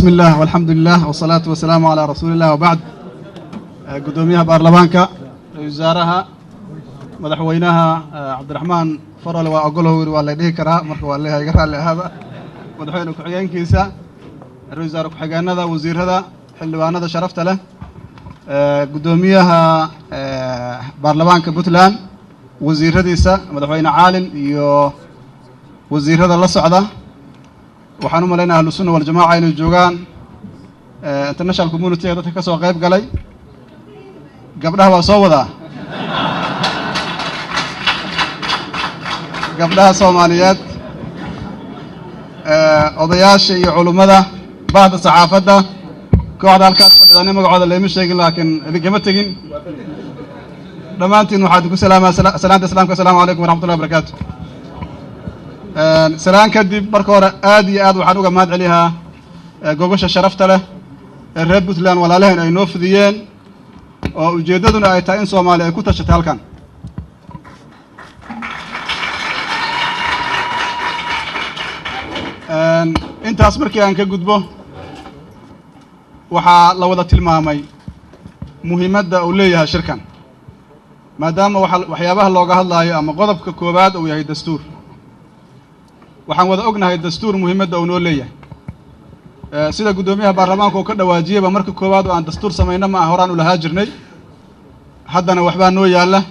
بسم الله والحمد لله والصلاة والسلام على رسول الله وبعد. قدوميها بارلمانكا وزارها مدحوينها عبد الرحمن فرل وأقوله والله ليه كرا مركو والله يقرأ هذا مدحوين كحجان كيسا الوزارة كحجان هذا وزير هذا حلوان هذا شرفت له. قدوميها بارلمانكا بوتلان وزير هذا مدحوين عالم يو وزير هذا الله صعده waxaan u maleynaa ahlu sunna wal jamaa inay joogaan international community dadka ka soo qayb galay gabdhaha waa soo wadaa gabdhaha Soomaaliyeed odayaasha iyo culimada baahda saxaafadda kooxda halkaas fadhidan magacooda leema sheegin laakiin idinka ma tagin dhamaantiin waxaad ku salaamaa salaanta islaamka assalaamu alaykum wa rahmatullahi wa barakaatuh. سلام كدب بركورة آدي وحن وجا ماد عليها جوجش شرفت له الرب بتلان ولا لهن أي نوف ذيان وجددنا أي تاين صومالي كنت شتال كان أنت أصبر كيان كجدبه وح لو ذا تلمامي مهمة أوليها شركا ما دام وحيابها اللوجه الله أما غضب ككوباد أو يهي دستور waxaan wada ognahay dastuur muhiimada uu noo leeyahay sida gudoomiyaha baarlamaanka oo ka dhawaajiyay markii koowaad oo aan dastuur sameeyna ma horaan u lahaa jirnay haddana waxba noo yaala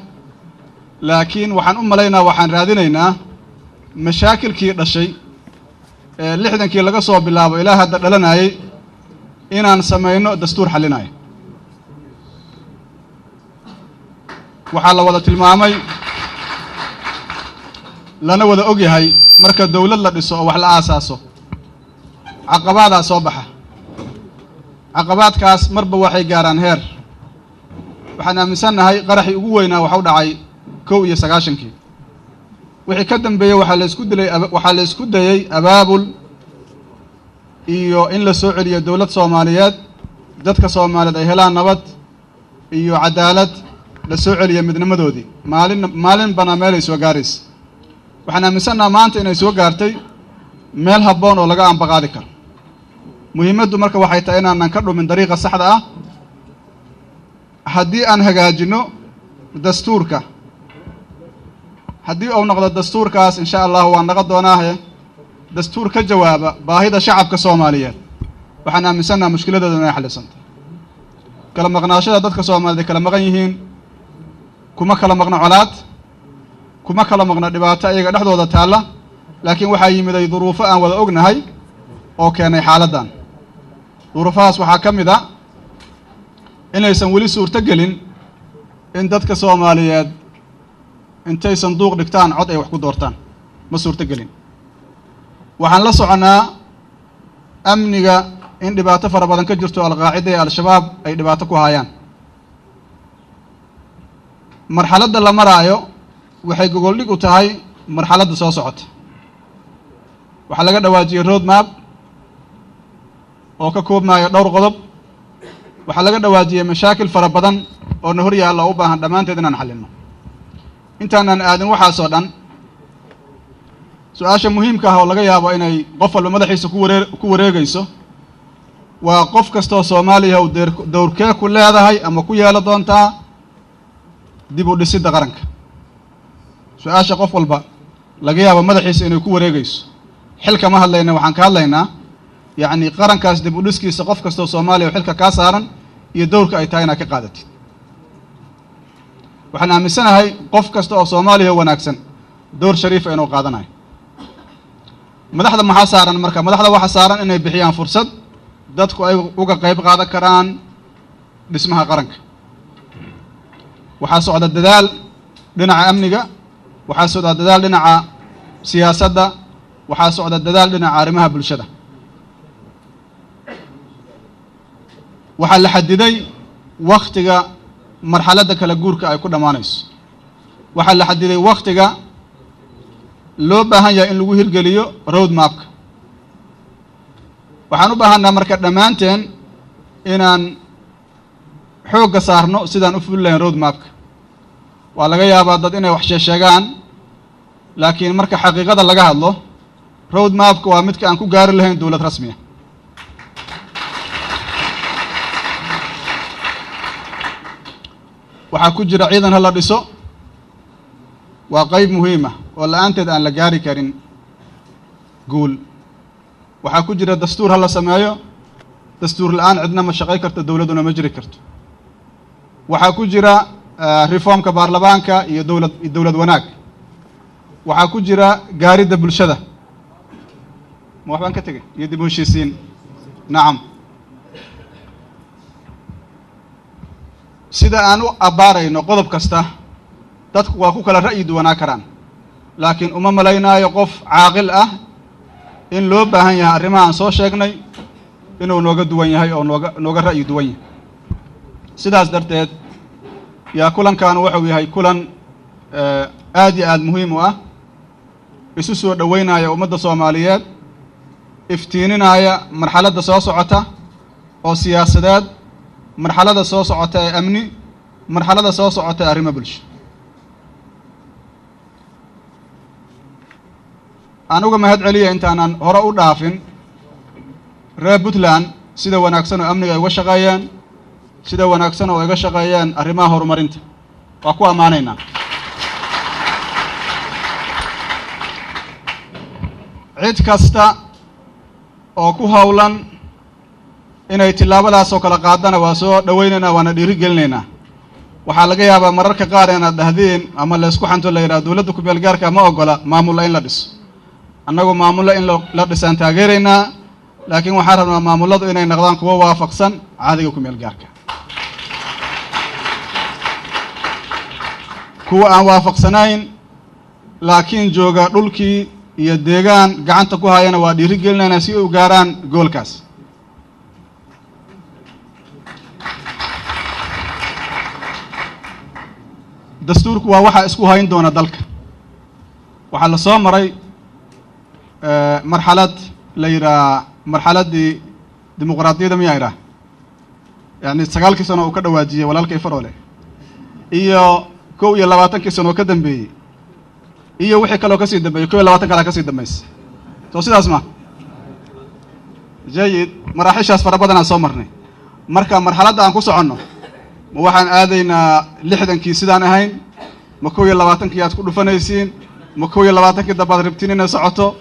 laakiin waxaan u maleynaa waxaan raadinaynaa mashaakilkii dhashay 60kii laga soo bilaabo ilaa hadda dhalanayay inaan sameeyno dastuur xalinayo waxa la wada tilmaamay lana wada og yahay marka dawlad la dhiso oo wax la aasaaso caqabada soo baxa caqabadkaas marba waxay gaaraan heer waxaan aaminsanahay qaraxii ugu weynaa waxa u dhacay 19 wixii ka dambeeyay waxa la isku dayay abaabul iyo in la soo celiyo dawlad Soomaaliyeed dadka Soomaaliyeed ay helaan nabad iyo cadaalad la soo celiyo midnimadoodii maalin bana meel ay soo gaarayso waxaan aaminsanahay maanta inay soo gaartay meel habboon oo laga anbaqaadi karo muhiimadu marka waxay tahay inaan ka dhumin dariiqa saxda ah haddii aan hagaajino dastuurka haddii uu noqdo dastuurkaas insha Allah waan naga doonaahay dastuur ka jawaaba baahida shacabka Soomaaliyeed waxaan aaminsanahay mushkiladooda inay xalisanto kala maqnaashada dadka Soomaaliyeed kala maqan yihiin kuma kala maqna colaad kuma kala maqna dhibaato ayaga dhaxdooda taala laakiin waxa yimiday duruufo aan wada ognahay oo keenay xaaladan duruufahaas waxa kamid ah inaysan wali suurto gelin in dadka Soomaaliyeed intay sanduuq dhigtaan cod ay wax ku doortaan ma suurto gelin waxaan la soconaa amniga in dhibaato fara badan ka jirto al-qaacida iyo al-shabaab ay dhibaato ku hayaan marxaladda la maraayo waxay gogol dhig u tahay marxaladda soo socota waxa laga dhawaajiyay road map oo ka koobnayo dhowr qodob waxa laga dhawaajiyay mashaakil fara badan oo hor yaala u baahan dhamaanteed inaan xalino intaan aadan waxa soo dhan su'aasha muhiimka ah oo laga yaabo inay qof walba madaxiisa ku wareegayso waa qof kasto Soomaaliya oo dowrkee ku leedahay ama ku yeelo doonta dib u dhisidda qaranka su'aasha qof walba laga yaabo madaxiisa inay ku wareegayso xilka ma hadlayna waxaan ka hadlaynaa yaani qarankaas dib u dhiskiisa qof kasto Soomaaliya oo xilka ka saaran iyo dowrka ay tahay ka qaadatid waxaan aaminsanahay qof kasto oo Soomaaliya wanaagsan door shariif ah inuu qaadanayo madaxda maxaa saaran marka madaxda waxa saaran inay bixiyaan fursad dadku ay uga qayb qaadan karaan dhismaha qaranka waxa socda dadaal dhinaca amniga waxa socda dadaal dhinaca siyaasadda waxa socda dadaal dhinaca arrimaha bulshada waxa la xadiday waqtiga marxaladda kala guurka ay ku dhamaanayso waxa la xadiday waqtiga loo baahan yahay in lagu hirgeliyo road map waxaan u baahanaa marka dhamaanteen inaan xoogga saarno sidaan u fulin road map waa laga yaabaa dad inay wax sheegaan laakiin marka xaqiiqada laga hadlo road map waa midka aan ku gaari lahayn dawlad rasmi ah waxaa ku jira ciidan ha la dhiso waa qayb muhiima oo la-aanteed aan la gaari karin guul. waxaa ku jira dastuur ha la sameeyo, dastuur la-aan cidna ma shaqay karto, dowladduna ma jiri karto. waxaa ku jira reformka baarlamaanka iyo dowlad wanaag. waxaa ku jira gaaridda bulshada, ma waxbaan ka tegay, iyo dib u heshiisiin. nacam, sida aan u abbaarayno qodob kasta dadku waa ku kala ra'yi duwanaa karaan, laakiin uma malaynaayo qof caaqil ah in loo baahan yahay arrimaha aan soo sheegnay inuu nooga duwan yahay oo nooga ra'yi duwan yahay. sidaas darteed yaa kulankan wuxuu yahay kulan aad iyo aad muhiim u ah, isu soo dhoweynaya ummadda Soomaaliyeed, iftiininaya marxaladda soo socota oo siyaasadeed, marxaladda soo socota ee amni, marxaladda soo socota ee arrimo bulsho. anuga mahad celiya intaanan hore u dhaafin reer Puntland sida wanaagsan oo amniga ay uga shaqeeyeen, sida wanaagsan oo ay uga shaqeeyeen arrimaha horumarinta, waa ku ammaanaynaa. cid kasta oo ku hawlan inay tilaabadaas oo kala qaadana waa soo dhaweynaynaa, waana dhiirigelinaynaa. waxaa laga yaabaa mararka qaar inaad dhahdeen ama la isku xanto la yidhaha dowladda ku meel gaarka ma ogola maamulla in la dhiso. annagu maamulla in la dhisaan taageeraynaa, laakiin waxaan rabnaa maamulladu inay noqdaan kuwo waafaqsan caadiga ku meel gaarka. kuwa aan waafaqsanayn laakiin jooga dhulkii iyo deegaan gacanta ku hayana waa dhiirigelinaynaa si ay u gaaraan goolkaas. dastuurku waa waxa isku hayn doona dalka. waxaa la soo maray marxalad la yidhaha marxaladdii dimuqraadiyadda miyaa idhaah, yani 9 sano uu ka dhawaajiyey walaalkay Faroole, iyo 21 sano oo ka dambeeyey, iyo wixii kaloo ka sii dambeeyey 22 kale ka sii dambeysay. soo sidaas ma jayid, maraaxiishaas fara badan aan soo marnay. marka marxaladda aan ku soconno ma waxaan aadaynaa 60kii sidaan ahayn, ma 22kii aad ku dhufanaysiin, ma 22kii dambaad rabtiin inay socoto?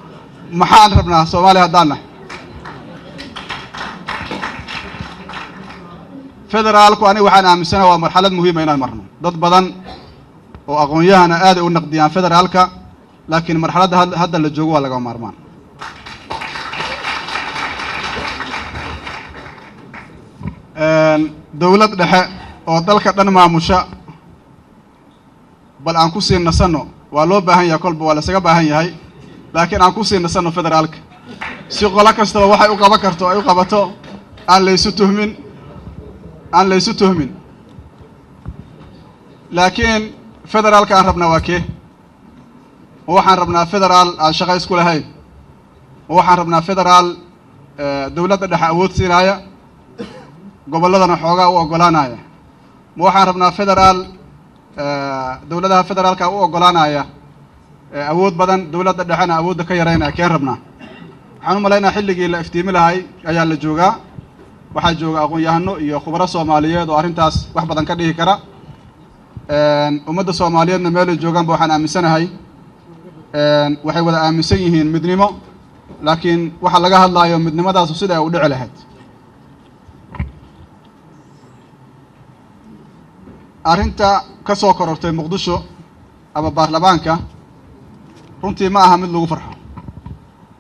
maxaan rabnaa Soomaaliya haddaan nahay? federaalku aniga waxaan aaminsanahay waa marxalad muhiima inaan marno. dad badan oo aqoon-yahana aad ay u naqdiyaan federaalka, laakiin marxaladda hadda la joogo waa laga maarmaan. dowlad dhexe oo dalka dhan maamusha bal aan ku sii nasanno, waa loo baahan yahay, kolba waa lasaga baahan yahay, laakiin aan ku sii nasanno federaalka si qolo kastaba waxay u qaban karto ay u qabato, aan laysu tuhmin. laakiin federaalka aan rabnaa waa kee? ma waxaan rabnaa federaal aan shaqo isku lahayn? ma waxaan rabnaa federaal dowladda dhexe awood siinaya, gobolladana xoogaa u oggolaanaya? ma waxaan rabnaa federaal dowladaha federaalka u oggolaanaya awood badan, dowladda dhexena awoodda ka yaraynaya? keen rabnaa? waxaan u malaynaa xilligii la iftiimi lahay ayaa la joogaa. waxaa jooga aqoon-yahano iyo khubaro Soomaaliyeed oo arrintaas wax badan ka dhihi kara. ummadda Soomaaliyeedna meelay joogaanba waxaan aaminsanahay waxay wada aaminsan yihiin midnimo, laakiin waxa laga hadlaayo midnimadaasu sida ay u dhici lahayd. arrinta ka soo korortay Muqdisho ama baarlamaanka runtii ma aha mid lagu farxo.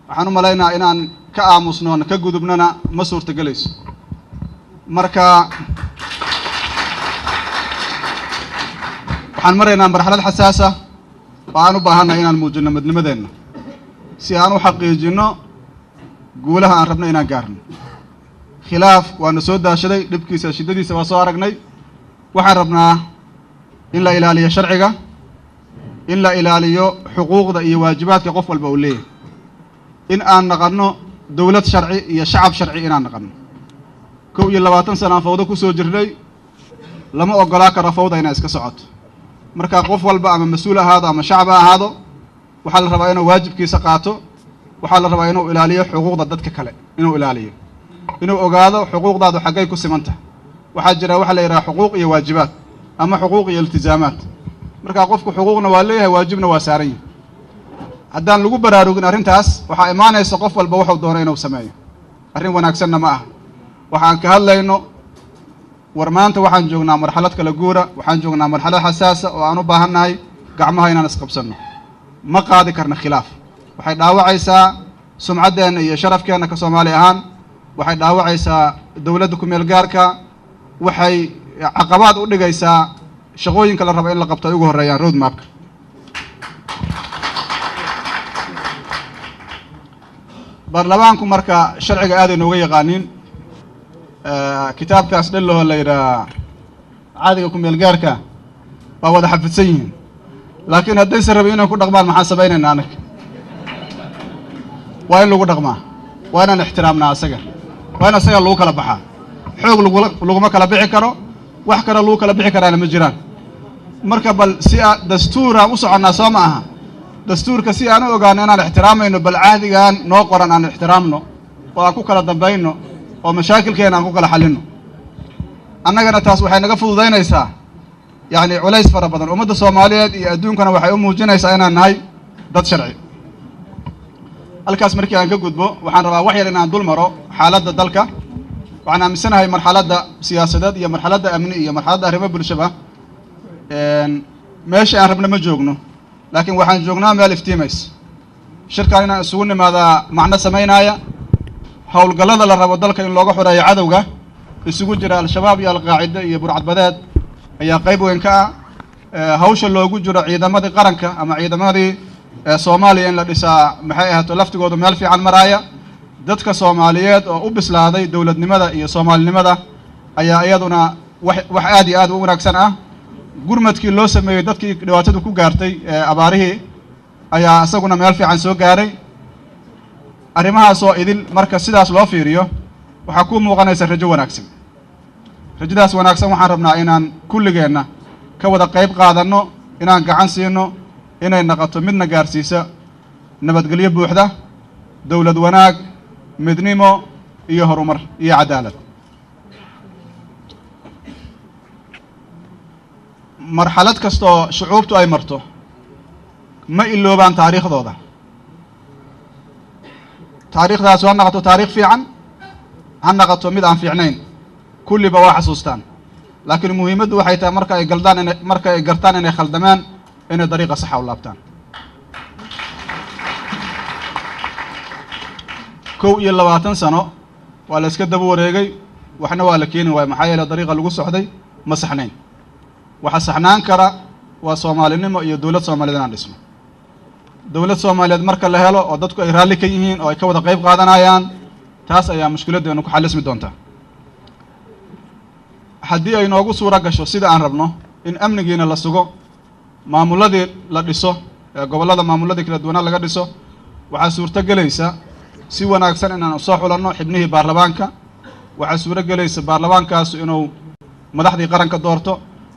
waxaan u malaynaa inaan ka aamusnoon ka gudubnana ma suurtagelayso. marka waxaan maraynaa marxalad xasaasa oo aan u baahannahay inaan muujinno midnimadeenna si aan u xaqiijinno guulaha aan rabno inaan gaarno. khilaaf waana soo daashaday, dhibkiisa shiddadiisa waa soo aragnay. waxaan rabnaa in la ilaaliyo sharciga, in la ilaaliyo xuquuqda iyo waajibaadka qof walba uu leeyahay, in aan naqanno dowlad sharci iyo shacab sharci inaan naqanno. 21 sano aan fawdo ku soo jirnay, lama oggolaa karo fawda inay iska socoto. marka qof walba ama mas-uul ahaado ama shacab ha ahaado, waxaa la rabaa inuu waajibkiisa qaato, waxaa la rabaa inuu ilaaliyo xuquuqda dadka kale, inuu ilaaliyo, inuu ogaado xuquuqdaadu xaggay ku siman tahay. waxaa jira waxa la yidhaha xuquuq iyo waajibaad. أما حقوق الالتزامات مركا قفك حقوقنا والليها واجبنا وسارين haddaan lagu baraarugin arrintaas waxaa imaanaysa qof walba wuxuu doono inuu sameeyo arrin wanaagsanna ma aha waxaan ka hadlayno war maanta waxaan joognaa marxalad kala guura waxaan joognaa marxalad xasaasa oo aan u baahannahay gacmaha inaan isqabsanno ma qaadi karna khilaaf waxay dhaawacaysaa sumcaddeena iyo sharafkeena ka Soomaali ahaan waxay dhaawacaysaa dawladda ku meel gaarka waxay caqabad u dhigaysaa shaqooyinka la rabo in la qabto ay ugu horeeyaan road mapka baarlamaanku marka sharciga aad inooga yaqaaniin kitaabkaas dhiloo la yidhaa caadiga ku meel gaarka waa wada xafidsan yihiin laakiin haddaysan rabin inay ku dhaqmaan maxaan samaynaynaa anaga waa in lagu dhaqmaa waa inaan ixtiraamnaa asaga waa in asaga lagu kala baxaa xoog laguma kala bixi karo wax kale lagu kala bixi karaana ma jiraan marka bal si dastuuraan u soconnaa soo ma aha dastuurka si aan u ogaano inaan ixtiraamayno bal caadigaan noo qoran aan ixtiraamno oo aan ku kala dambayno oo mashaakilkeena aan ku kala xallinno annagana taas waxay naga fududaynaysaa yacni culays fara badan ummadda Soomaaliyeed iyo adduunkana waxay u muujinaysaa inaan nahay dad sharci halkaas markii aan ka gudbo waxaan rabaa wax yar inaan dul maro xaaladda dalka waxaan aaminsanahay marxaladda siyaasadeed iyo marxaladda amni iyo marxaladda arrimo bulshada meesha aan rabna ma joogno laakiin waxaan joognaa meel iftiimays shirkan inaan isugu nimaadaa macno samaynaya howlgallada la rabo dalka in looga xoreeyo cadowga isugu jira al-shabaab iyo al-qaacida iyo burcadbadeed ayaa qayb weyn ka ah hawsha loogu jiro ciidamadii qaranka ama ciidamadii Soomaaliya in la dhisaa maxay ahaato laftigoodu meel fiican maraya dadka Soomaaliyeed oo u bislaaday dawladnimada iyo Soomaalinimada ayaa iyaduna wax aad iyo aad u wanaagsan ah gurmadkii loo sameeyay dadkii dhibaatadu ku gaartay abaarihii ayaa asaguna meel fiican soo gaaray arrimahaas oo idil marka sidaas loo fiiriyo waxaa ku muuqanaysa rajo wanaagsan rajadaas wanaagsan waxaan rabnaa inaan kulligeenna ka wada qayb qaadanno inaan gacan siino inay noqoto midna gaarsiisa nabadgelyo buuxda dawlad wanaag midnimo iyo horumar iyo cadaalad marxalad kastoo shucuubtu ay marto ma iloobaan taariikhdooda taariikhdaas ha noqoto taariikh fiican ha noqoto mid aan fiicnayn kulliba waa xasuustaan laakiin muhiimaddu waxay tahay marka ay gartaan inay khaldameen inay dariiqa saxa u laabtaan 21 sano waa la iska daba wareegay waxna waa la keeni waay maxaa yeelay dariiqa lagu socday ma saxnayn waxa saxnaan kara waa Soomaalinimo iyo dawlad Soomaaliyeed aan dhisno dawlad Soomaaliyeed marka la helo oo dadku ay raali ka yihiin oo ay ka wada qayb qaadanayaan taas ayaa mushkiladeenu ku xalismi doontaa haddii ay noogu suura gasho sida aan rabno in amnigiina la sugo maamuladii la dhiso gobollada maamuladii kala duwan laga dhiso waxaa suurto galaysa si wanaagsan inaan soo xulanno xibnihii baarlamaanka waxaa suura galaysa baarlamaankaas inuu madaxdii qaranka doorto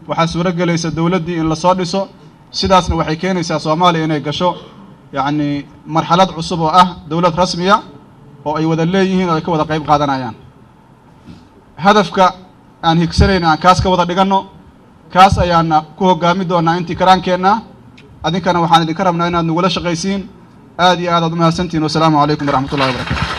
waxaa suura galaysa dawladdii in la soo dhiso sidaasna waxay keenaysaa Soomaaliya inay gasho yacni marxalad cusub oo ah dawlad rasmiya oo ay wada leeyihiin oo ay ka wada qayb qaadanayaan hadafka aan higsanayna aan kaas ka wada dhiganno kaas ayaana ku hogaami doonaa intii karaankeenna adinkana waxaan idinka rabnaa inaad nagula shaqaysiin aad iyo aad u mahadsantihiin wassalaamu calaykum waraxmatullahi wabarakaatu